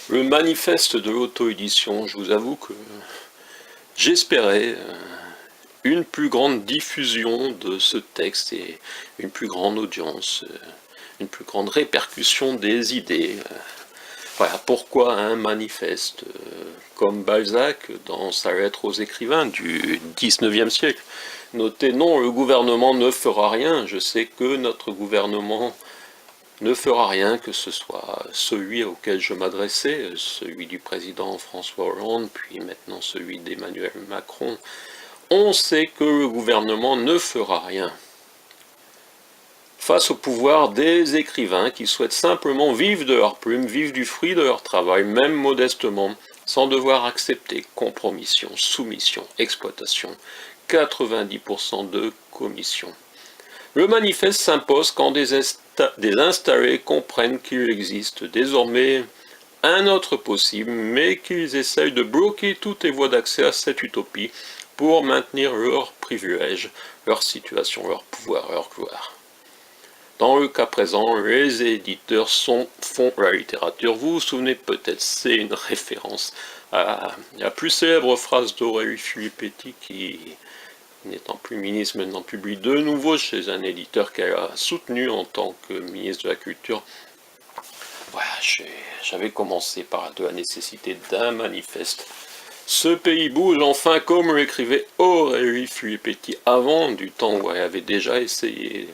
Le manifeste de l'auto-édition, je vous avoue que j'espérais une plus grande diffusion de ce texte et une plus grande audience, une plus grande répercussion des idées. Voilà, pourquoi un manifeste comme Balzac dans sa lettre aux écrivains du XIXe siècle notait non, le gouvernement ne fera rien. Je sais que notre gouvernement ne fera rien, que ce soit celui auquel je m'adressais, celui du président François Hollande, puis maintenant celui d'Emmanuel Macron. On sait que le gouvernement ne fera rien face au pouvoir des écrivains qui souhaitent simplement vivre de leur plume, vivre du fruit de leur travail, même modestement, sans devoir accepter compromission, soumission, exploitation, 90% de commission. Le manifeste s'impose quand des installés comprennent qu'il existe désormais un autre possible, mais qu'ils essayent de bloquer toutes les voies d'accès à cette utopie pour maintenir leurs privilèges, leur situation, leur pouvoir, leur gloire. Dans le cas présent, les éditeurs font la littérature. Vous vous souvenez peut-être, c'est une référence à la plus célèbre phrase d'Aurélie Filippetti qui, n'étant plus ministre, maintenant publie de nouveau chez un éditeur qu'elle a soutenu en tant que ministre de la Culture. Voilà, j'avais commencé par de la nécessité d'un manifeste. Ce pays bouge enfin, comme l'écrivait Aurélie Filippetti avant, du temps où elle avait déjà essayé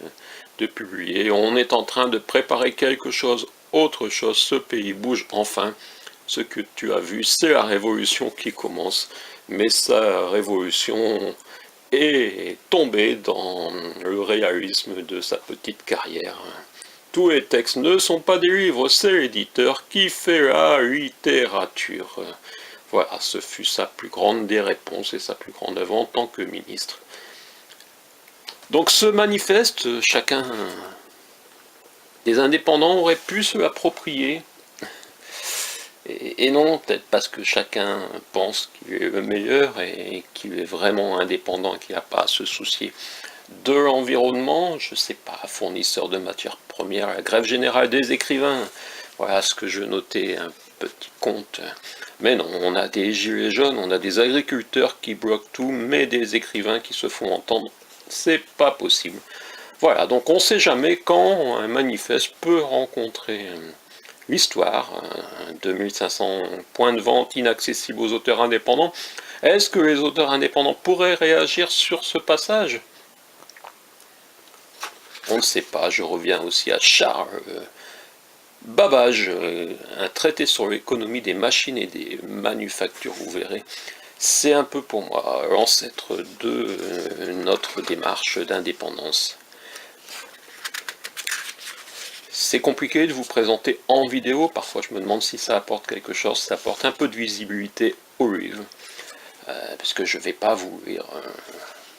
de publier. On est en train de préparer quelque chose, autre chose, ce pays bouge enfin. Ce que tu as vu, c'est la révolution qui commence, mais sa révolution est tombée dans le réalisme de sa petite carrière. Tous les textes ne sont pas des livres, c'est l'éditeur qui fait la littérature. Voilà, ce fut sa plus grande des réponses et sa plus grande œuvre en tant que ministre. Donc ce manifeste, chacun des indépendants aurait pu se l'approprier. Et non, peut-être parce que chacun pense qu'il est le meilleur et qu'il est vraiment indépendant et qu'il n'a pas à se soucier de l'environnement, je ne sais pas, fournisseur de matières premières, la grève générale des écrivains, voilà ce que je notais, un petit compte. Mais non, on a des gilets jaunes, on a des agriculteurs qui bloquent tout, mais des écrivains qui se font entendre, c'est pas possible. Voilà, donc on ne sait jamais quand un manifeste peut rencontrer l'histoire, 2500 points de vente inaccessibles aux auteurs indépendants. Est-ce que les auteurs indépendants pourraient réagir sur ce passage ? On ne sait pas, je reviens aussi à Charles Babbage, un traité sur l'économie des machines et des manufactures, vous verrez. C'est un peu pour moi l'ancêtre de notre démarche d'indépendance. C'est compliqué de vous présenter en vidéo, parfois je me demande si ça apporte quelque chose, ça apporte un peu de visibilité au livre, parce que je ne vais pas vous lire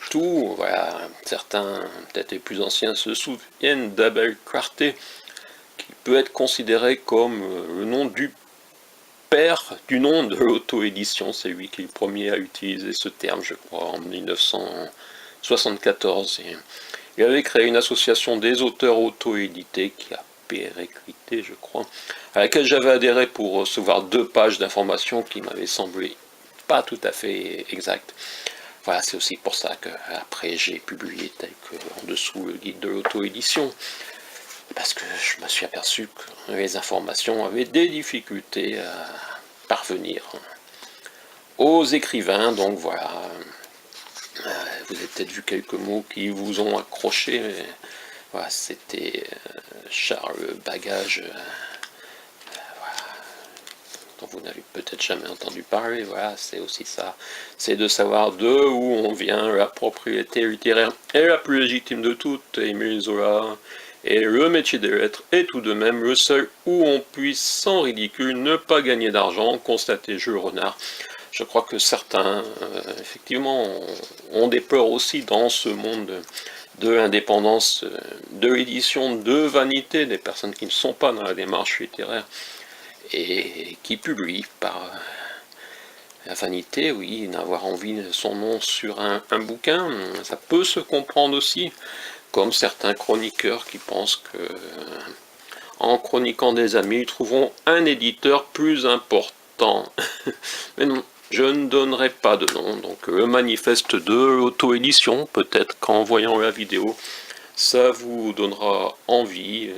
tout, voilà, certains, peut-être les plus anciens, se souviennent d'Abel Clarté, qui peut être considéré comme le nom du père du nom de l'auto-édition, c'est lui qui est le premier à utiliser ce terme, je crois, en 1974. Et il avait créé une association des auteurs auto-édités qui a périclité, je crois, à laquelle j'avais adhéré pour recevoir 2 pages d'informations qui m'avaient semblé pas tout à fait exactes. Voilà, c'est aussi pour ça que après j'ai publié tel que en dessous le guide de l'auto-édition, parce que je me suis aperçu que les informations avaient des difficultés à parvenir aux écrivains, donc voilà. Vous avez peut-être vu quelques mots qui vous ont accroché, mais voilà, c'était Charles Babbage, dont vous n'avez peut-être jamais entendu parler, voilà, c'est aussi ça, c'est de savoir de où on vient, la propriété littéraire est la plus légitime de toutes, Émile Zola, et le métier des lettres est tout de même le seul où on puisse, sans ridicule, ne pas gagner d'argent, constatait Jules Renard. Je crois que certains, effectivement, ont des peurs aussi dans ce monde de l'indépendance, de l'édition, de vanité, des personnes qui ne sont pas dans la démarche littéraire, et qui publient par la vanité, oui, d'avoir envie de son nom sur un bouquin, ça peut se comprendre aussi, comme certains chroniqueurs qui pensent que en chroniquant des amis, ils trouveront un éditeur plus important. Mais non, je ne donnerai pas de nom, donc le manifeste de l'auto-édition, peut-être qu'en voyant la vidéo, ça vous donnera envie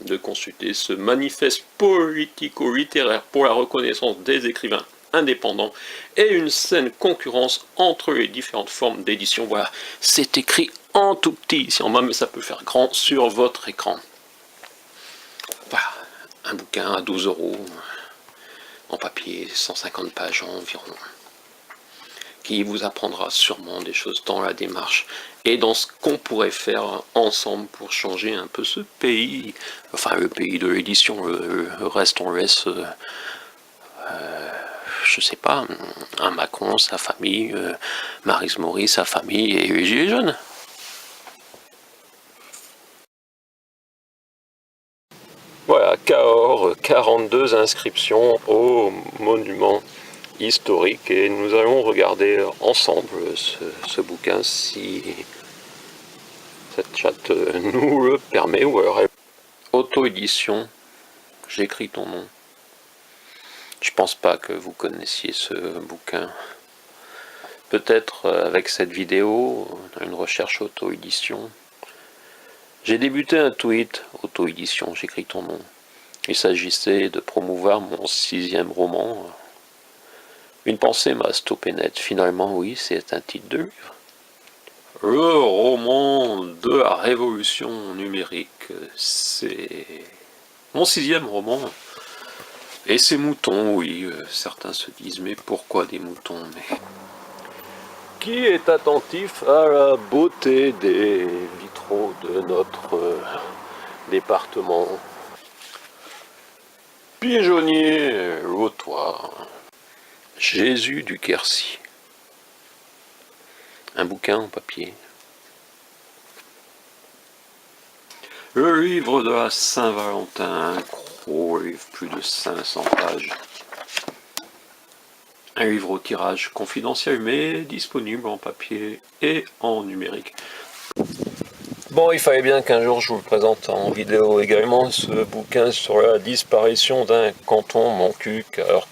de consulter ce manifeste politico-littéraire pour la reconnaissance des écrivains indépendants et une saine concurrence entre les différentes formes d'édition. Voilà, c'est écrit en tout petit ici en bas, mais ça peut faire grand sur votre écran. Voilà, un bouquin à 12 € en papier, 150 pages environ, qui vous apprendra sûrement des choses dans la démarche et dans ce qu'on pourrait faire ensemble pour changer un peu ce pays, enfin le pays de l'édition, le reste on laisse, je sais pas, un Macron, sa famille, Maryse Mory, sa famille et les Gilets jaunes. Voilà, Cahors, 42 inscriptions au monument historique et nous allons regarder ensemble ce bouquin si cette chatte nous le permet, ou alors auto-édition, j'écris ton nom. Je pense pas que vous connaissiez ce bouquin. Peut-être avec cette vidéo, une recherche auto-édition. J'ai débuté un tweet, auto-édition, j'écris ton nom. Il s'agissait de promouvoir mon 6e roman. Une pensée m'a stoppé net. Finalement, oui, c'est un titre de livre. Le roman de la révolution numérique, c'est mon 6e roman. Et ces moutons, oui, certains se disent, mais pourquoi des moutons? Mais qui est attentif à la beauté des vitraux de notre département? Pigeonnier, lotoir, Jésus du Quercy. Un bouquin en papier. Le livre de la Saint-Valentin, un gros livre, plus de 500 pages. Un livre au tirage confidentiel, mais disponible en papier et en numérique. Bon, il fallait bien qu'un jour je vous le présente en vidéo également, ce bouquin sur la disparition d'un canton, mon cul, alors